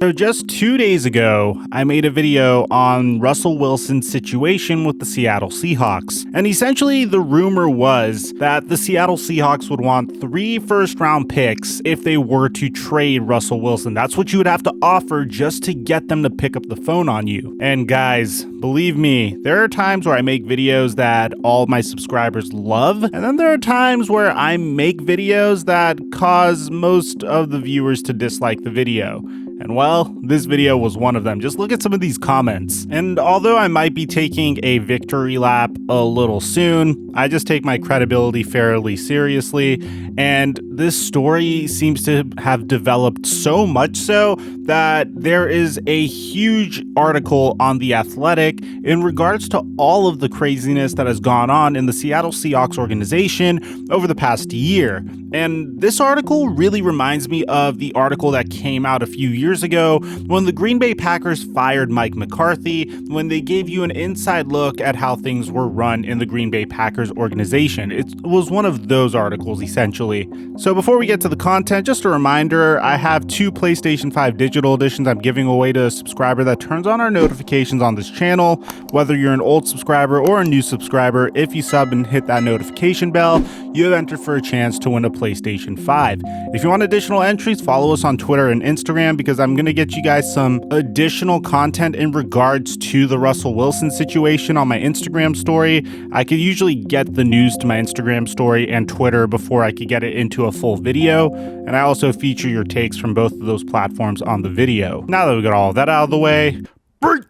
So just 2 days ago, I made a video on Russell Wilson's situation with the Seattle Seahawks. And essentially the rumor was that the Seattle Seahawks would want 3 first-round picks if they were to trade Russell Wilson. That's what you would have to offer just to get them to pick up the phone on you. And guys, believe me, there are times where I make videos that all my subscribers love, and then there are times where I make videos that cause most of the viewers to dislike the video. And well, this video was one of them. Just look at some of these comments. And although I might be taking a victory lap a little soon, I just take my credibility fairly seriously. And this story seems to have developed so much so that there is a huge article on The Athletic in regards to all of the craziness that has gone on in the Seattle Seahawks organization over the past year. And this article really reminds me of the article that came out a few years ago when the Green Bay Packers fired Mike McCarthy, when they gave you an inside look at how things were run in the Green Bay Packers organization. It was one of those articles, essentially. So before we get to the content, just a reminder, I have 2 PlayStation 5 digital editions I'm giving away to a subscriber that turns on our notifications on this channel. Whether you're an old subscriber or a new subscriber, if you sub and hit that notification bell, you have entered for a chance to win a PlayStation 5. If you want additional entries, follow us on Twitter and Instagram because I'm going to get you guys some additional content in regards to the Russell Wilson situation on my Instagram story. I could usually get the news to my Instagram story and Twitter before I could get it into a full video, and I also feature your takes from both of those platforms on the video. Now that we got all of that out of the way, break!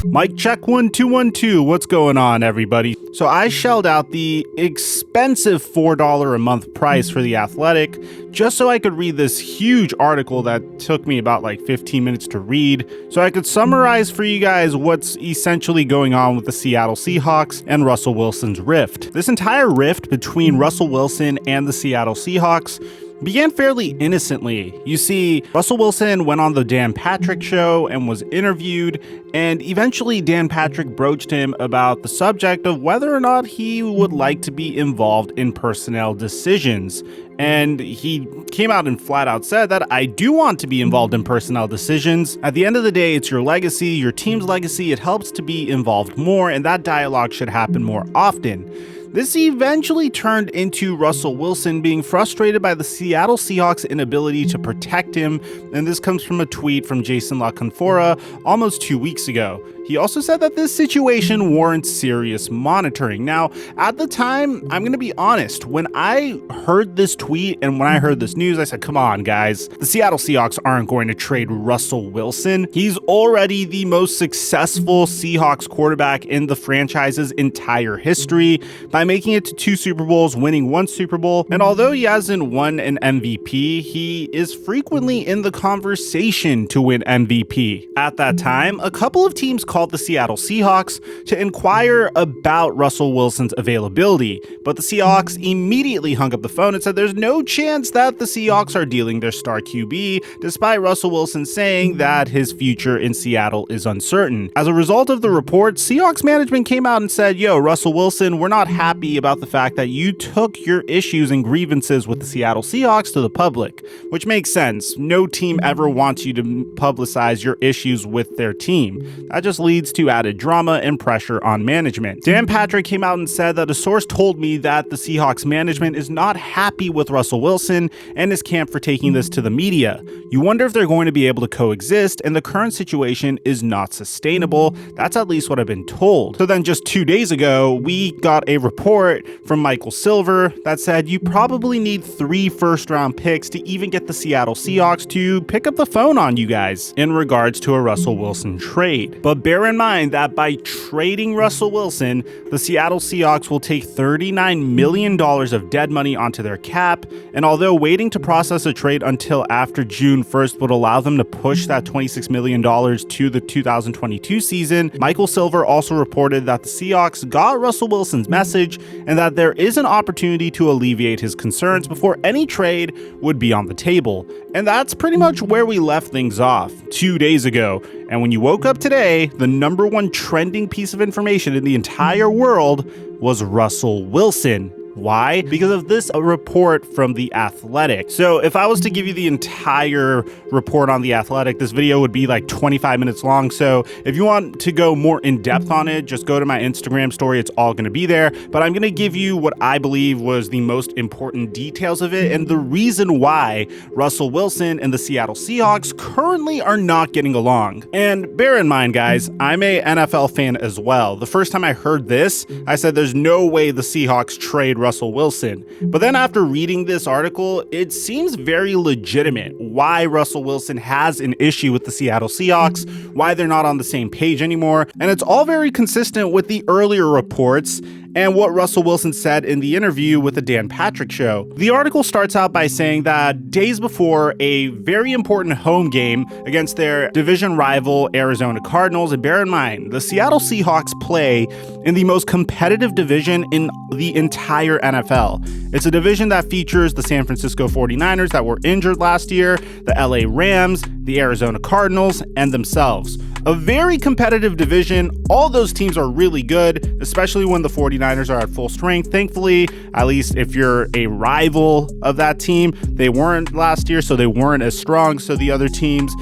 Mic check 1 2 1 2. What's going on, everybody? So I shelled out the expensive $4 a month price for The Athletic just so I could read this huge article that took me about 15 minutes to read, so I could summarize for you guys what's essentially going on with the Seattle Seahawks and Russell Wilson's rift. This entire rift between Russell Wilson and the Seattle Seahawks began fairly innocently. You see, Russell Wilson went on the Dan Patrick show and was interviewed, and eventually Dan Patrick broached him about the subject of whether or not he would like to be involved in personnel decisions. And he came out and flat out said that I do want to be involved in personnel decisions. At the end of the day, it's your legacy, your team's legacy. It helps to be involved more, and that dialogue should happen more often. This eventually turned into Russell Wilson being frustrated by the Seattle Seahawks' inability to protect him, and this comes from a tweet from Jason La Canfora almost 2 weeks ago. He also said that this situation warrants serious monitoring. Now, at the time, I'm going to be honest, when I heard this tweet and when I heard this news, I said, come on, guys. The Seattle Seahawks aren't going to trade Russell Wilson. He's already the most successful Seahawks quarterback in the franchise's entire history by making it to 2 Super Bowls, winning 1 Super Bowl. And although he hasn't won an MVP, he is frequently in the conversation to win MVP. At that time, a couple of teams called the Seattle Seahawks to inquire about Russell Wilson's availability, but the Seahawks immediately hung up the phone and said there's no chance that the Seahawks are dealing their star QB, despite Russell Wilson saying that his future in Seattle is uncertain. As a result of the report, Seahawks management came out and said, yo, Russell Wilson, we're not happy about the fact that you took your issues and grievances with the Seattle Seahawks to the public, which makes sense. No team ever wants you to publicize your issues with their team. That just leads to added drama and pressure on management. Dan Patrick came out and said that a source told me that the Seahawks management is not happy with Russell Wilson and his camp for taking this to the media. You wonder if they're going to be able to coexist, and the current situation is not sustainable. That's at least what I've been told. So then just 2 days ago, we got a report from Michael Silver that said you probably need 3 first-round picks to even get the Seattle Seahawks to pick up the phone on you guys in regards to a Russell Wilson trade. But bear bear in mind that by trading Russell Wilson, the Seattle Seahawks will take $39 million of dead money onto their cap, and although waiting to process a trade until after June 1st would allow them to push that $26 million to the 2022 season, Michael Silver also reported that the Seahawks got Russell Wilson's message and that there is an opportunity to alleviate his concerns before any trade would be on the table. And that's pretty much where we left things off 2 days ago. And when you woke up today, the number one trending piece of information in the entire world was Russell Wilson. Why? Because of this report from The Athletic. So if I was to give you the entire report on The Athletic, this video would be like 25 minutes long. So if you want to go more in depth on it, just go to my Instagram story. It's all going to be there. But I'm going to give you what I believe was the most important details of it and the reason why Russell Wilson and the Seattle Seahawks currently are not getting along. And bear in mind, guys, I'm a NFL fan as well. The first time I heard this, I said there's no way the Seahawks trade Russell Wilson. But then after reading this article, it seems very legitimate why Russell Wilson has an issue with the Seattle Seahawks, why they're not on the same page anymore, and it's all very consistent with the earlier reports and what Russell Wilson said in the interview with the Dan Patrick Show. The article starts out by saying that days before a very important home game against their division rival Arizona Cardinals, and bear in mind, the Seattle Seahawks play in the most competitive division in the entire NFL. It's a division that features the San Francisco 49ers that were injured last year, the LA Rams, the Arizona Cardinals, and themselves. A very competitive division. All those teams are really good, especially when the 49ers are at full strength. Thankfully, at least if you're a rival of that team, they weren't last year, so they weren't as strong. So the other teams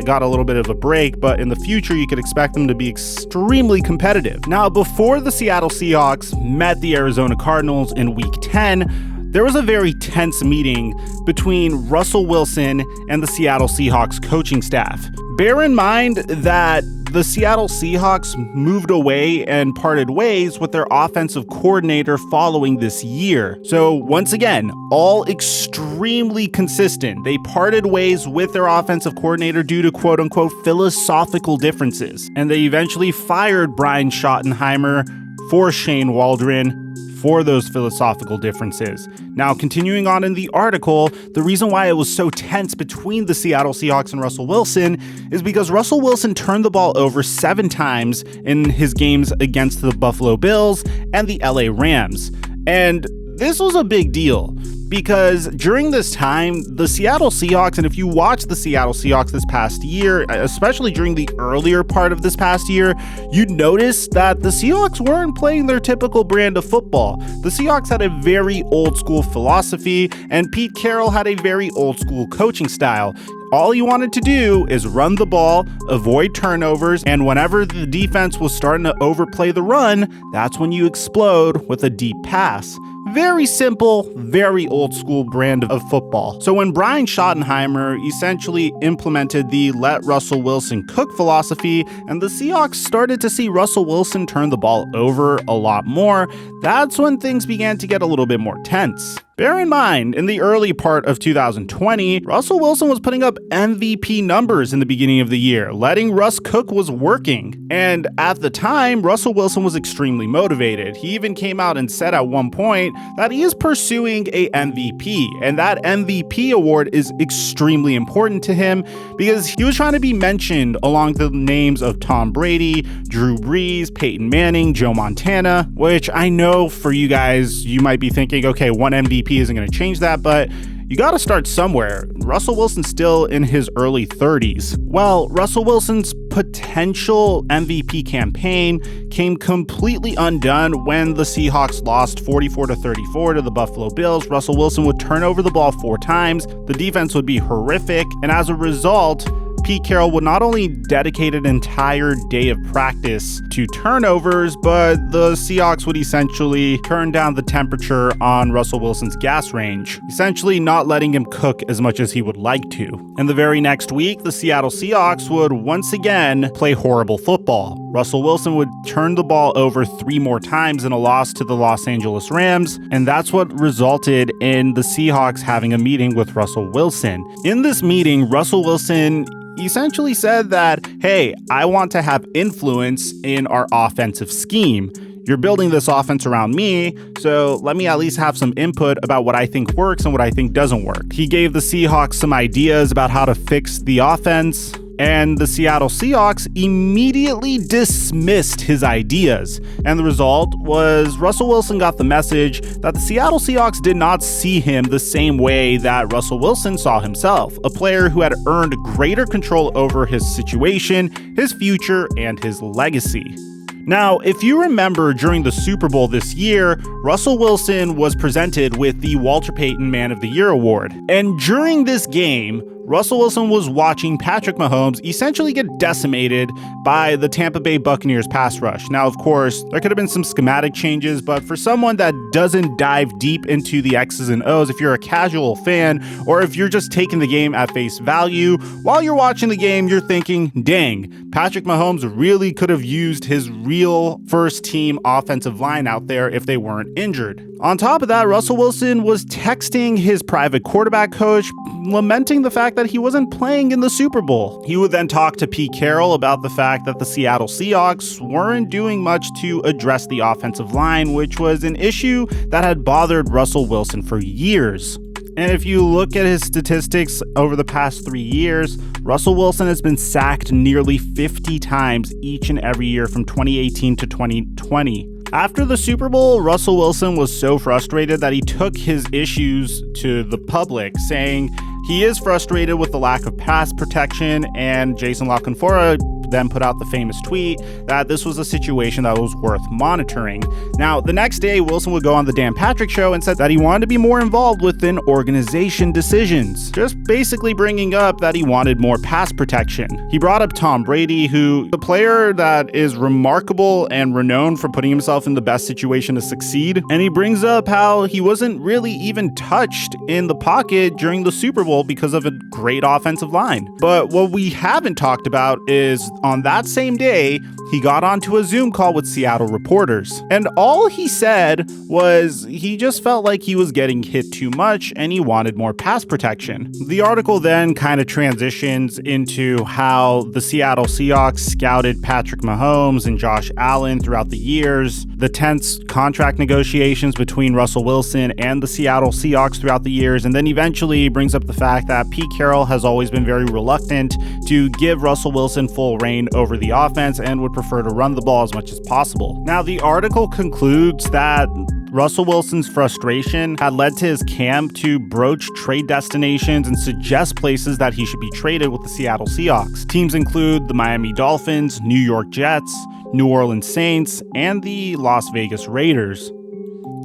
got a little bit of a break, but in the future, you could expect them to be extremely competitive. Now, before the Seattle Seahawks met the Arizona Cardinals in Week 10, there was a very tense meeting between Russell Wilson and the Seattle Seahawks coaching staff. Bear in mind that the Seattle Seahawks moved away and parted ways with their offensive coordinator following this year. So once again, all extremely consistent. They parted ways with their offensive coordinator due to quote unquote philosophical differences. And they eventually fired Brian Schottenheimer for Shane Waldron for those philosophical differences. Now, continuing on in the article, the reason why it was so tense between the Seattle Seahawks and Russell Wilson is because Russell Wilson turned the ball over 7 times in his games against the Buffalo Bills and the LA Rams. And this was a big deal because during this time, the Seattle Seahawks, and if you watch the Seattle Seahawks this past year, especially during the earlier part of this past year, you'd notice that the Seahawks weren't playing their typical brand of football. The Seahawks had a very old school philosophy, and Pete Carroll had a very old school coaching style. All he wanted to do is run the ball, avoid turnovers, and whenever the defense was starting to overplay the run, that's when you explode with a deep pass. Very simple, very old school brand of football. So when Brian Schottenheimer essentially implemented the let Russell Wilson cook philosophy and the Seahawks started to see Russell Wilson turn the ball over a lot more, that's when things began to get a little bit more tense. Bear in mind, in the early part of 2020, Russell Wilson was putting up MVP numbers in the beginning of the year. Letting Russ cook was working. And at the time, Russell Wilson was extremely motivated. He even came out and said at one point that he is pursuing a MVP. And that MVP award is extremely important to him because he was trying to be mentioned along the names of Tom Brady, Drew Brees, Peyton Manning, Joe Montana, which I know for you guys, you might be thinking, okay, one MVP isn't going to change that, but you got to start somewhere. Russell Wilson's still in his early 30s. Well, Russell Wilson's potential MVP campaign came completely undone when the Seahawks lost 44-34 to the Buffalo Bills. Russell Wilson would turn over the ball 4 times. The defense would be horrific, and as a result, Pete Carroll would not only dedicate an entire day of practice to turnovers, but the Seahawks would essentially turn down the temperature on Russell Wilson's gas range, essentially not letting him cook as much as he would like to. And the very next week, the Seattle Seahawks would once again play horrible football. Russell Wilson would turn the ball over 3 more times in a loss to the Los Angeles Rams, and that's what resulted in the Seahawks having a meeting with Russell Wilson. In this meeting, Russell Wilson essentially said that, hey, I want to have influence in our offensive scheme. You're building this offense around me, so let me at least have some input about what I think works and what I think doesn't work. He gave the Seahawks some ideas about how to fix the offense, and the Seattle Seahawks immediately dismissed his ideas. And the result was Russell Wilson got the message that the Seattle Seahawks did not see him the same way that Russell Wilson saw himself, a player who had earned greater control over his situation, his future, and his legacy. Now, if you remember during the Super Bowl this year, Russell Wilson was presented with the Walter Payton Man of the Year award. And during this game, Russell Wilson was watching Patrick Mahomes essentially get decimated by the Tampa Bay Buccaneers pass rush. Now, of course, there could have been some schematic changes, but for someone that doesn't dive deep into the X's and O's, if you're a casual fan, or if you're just taking the game at face value, while you're watching the game, you're thinking, dang, Patrick Mahomes really could have used his real first team offensive line out there if they weren't injured. On top of that, Russell Wilson was texting his private quarterback coach, lamenting the fact that he wasn't playing in the Super Bowl. He would then talk to Pete Carroll about the fact that the Seattle Seahawks weren't doing much to address the offensive line, which was an issue that had bothered Russell Wilson for years. And if you look at his statistics over the past 3 years, Russell Wilson has been sacked nearly 50 times each and every year from 2018 to 2020. After the Super Bowl, Russell Wilson was so frustrated that he took his issues to the public, saying he is frustrated with the lack of pass protection, and Jason La Canfora then put out the famous tweet that this was a situation that was worth monitoring. Now, the next day, Wilson would go on the Dan Patrick Show and said that he wanted to be more involved within organization decisions, just basically bringing up that he wanted more pass protection. He brought up Tom Brady, who the player that is remarkable and renowned for putting himself in the best situation to succeed, and he brings up how he wasn't really even touched in the pocket during the Super Bowl because of a great offensive line. But what we haven't talked about is on that same day, he got onto a Zoom call with Seattle reporters. And all he said was he just felt like he was getting hit too much and he wanted more pass protection. The article then kind of transitions into how the Seattle Seahawks scouted Patrick Mahomes and Josh Allen throughout the years, the tense contract negotiations between Russell Wilson and the Seattle Seahawks throughout the years, and then eventually brings up the fact that Pete Carroll has always been very reluctant to give Russell Wilson full reign over the offense and would prefer to run the ball as much as possible. Now, the article concludes that Russell Wilson's frustration had led to his camp to broach trade destinations and suggest places that he should be traded with the Seattle Seahawks. Teams include the Miami Dolphins, New York Jets, New Orleans Saints, and the Las Vegas Raiders.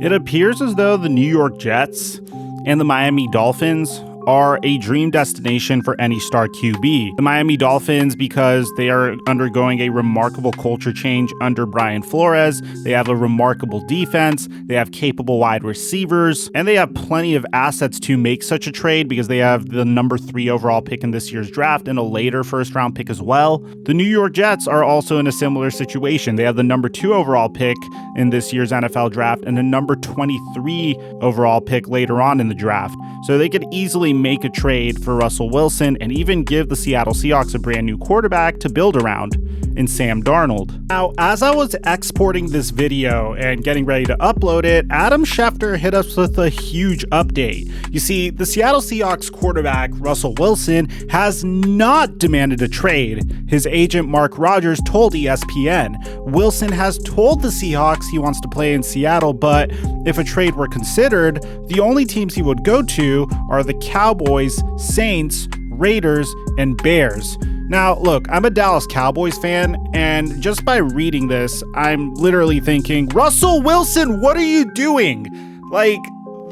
It appears as though the New York Jets and the Miami Dolphins are a dream destination for any star QB. The Miami Dolphins, because they are undergoing a remarkable culture change under Brian Flores. They have a remarkable defense, they have capable wide receivers, and they have plenty of assets to make such a trade because they have the number 3 overall pick in this year's draft and a later first round pick as well. The New York Jets are also in a similar situation. They have the number 2 overall pick in this year's NFL draft and a number 23 overall pick later on in the draft. So they could easily make a trade for Russell Wilson and even give the Seattle Seahawks a brand new quarterback to build around in Sam Darnold. Now, as I was exporting this video and getting ready to upload it, Adam Schefter hit us with a huge update. You see, the Seattle Seahawks quarterback, Russell Wilson, has not demanded a trade. His agent, Mark Rogers, told ESPN. Wilson has told the Seahawks he wants to play in Seattle, but if a trade were considered, the only teams he would go to are the Cowboys, Saints, Raiders, and Bears. Now, look, I'm a Dallas Cowboys fan, and just by reading this, I'm literally thinking, Russell Wilson, what are you doing? Like,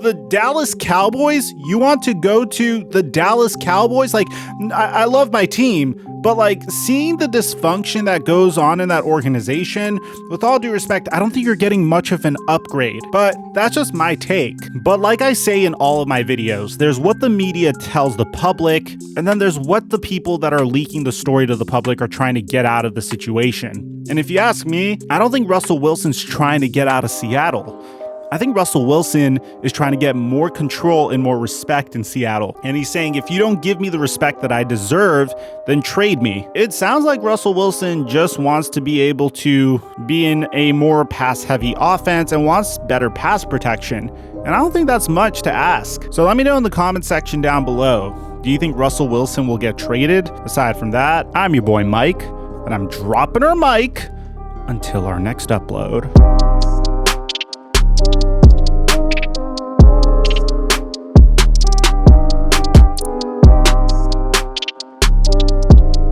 the Dallas Cowboys? You want to go to the Dallas Cowboys? Like, I love my team, but like seeing the dysfunction that goes on in that organization, with all due respect, I don't think you're getting much of an upgrade, but that's just my take. But like I say in all of my videos, there's what the media tells the public, and then there's what the people that are leaking the story to the public are trying to get out of the situation. And if you ask me, I don't think Russell Wilson's trying to get out of Seattle. I think Russell Wilson is trying to get more control and more respect in Seattle. And he's saying, if you don't give me the respect that I deserve, then trade me. It sounds like Russell Wilson just wants to be able to be in a more pass-heavy offense and wants better pass protection. And I don't think that's much to ask. So let me know in the comment section down below. Do you think Russell Wilson will get traded? Aside from that, I'm your boy Mike, and I'm dropping our mic until our next upload.